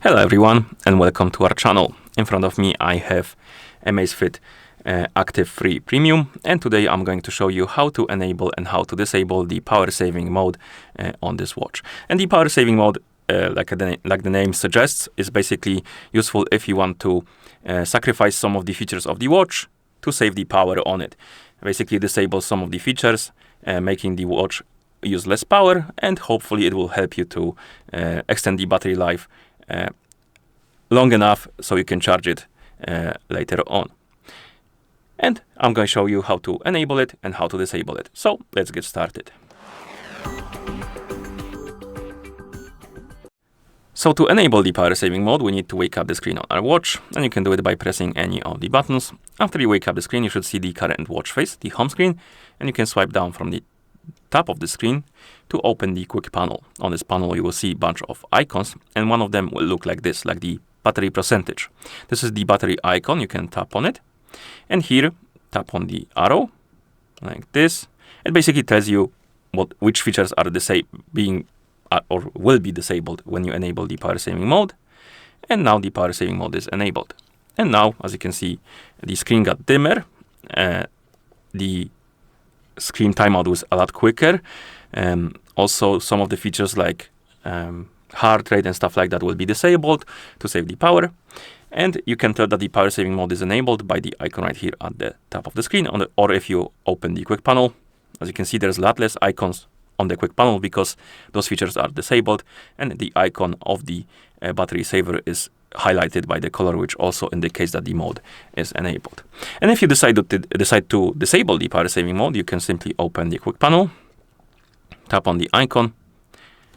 Hello everyone and welcome to our channel. In front of me I have AMAZFIT Active 3 Premium, and today I'm going to show you how to enable and how to disable the power saving mode on this watch. And the power saving mode, like the name suggests, is basically useful if you want to sacrifice some of the features of the watch to save the power on it. Basically disable some of the features, making the watch use less power, and hopefully it will help you to extend the battery life long enough so you can charge it later on. And I'm going to show you how to enable it and how to disable it. So let's get started. So to enable the power saving mode, we need to wake up the screen on our watch, and you can do it by pressing any of the buttons. After you wake up the screen, you should see the current watch face, the home screen, and you can swipe down from the top of the screen to open the quick panel. On this panel you will see a bunch of icons, and one of them will look like this, like the battery percentage. This is the battery icon. You can tap on it, and here tap on the arrow like this. It basically tells you which features are being or will be disabled when you enable the power saving mode. And now the power saving mode is enabled, and now, as you can see, the screen got dimmer. The screen timeout was a lot quicker. Also, some of the features like heart rate and stuff like that will be disabled to save the power. And you can tell that the power saving mode is enabled by the icon right here at the top of the screen, or if you open the quick panel. As you can see, there's a lot less icons on the quick panel because those features are disabled, and the icon of the battery saver is highlighted by the color, which also indicates that the mode is enabled. And if you decide to disable the power saving mode, you can simply open the quick panel, tap on the icon,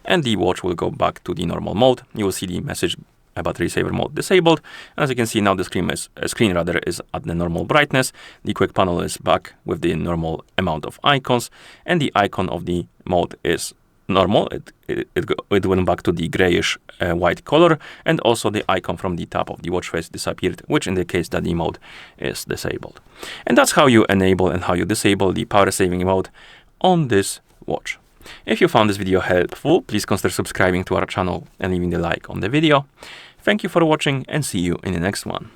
and the watch will go back to the normal mode. You will see the message battery saver mode disabled. And as you can see, now the screen is at the normal brightness. The quick panel is back with the normal amount of icons, and the icon of the mode is normal. It went back to the grayish white color, and also the icon from the top of the watch face disappeared, which indicates that the mode is disabled. And that's how you enable and how you disable the power saving mode on this watch. If you found this video helpful, please consider subscribing to our channel and leaving a like on the video. Thank you for watching, and see you in the next one.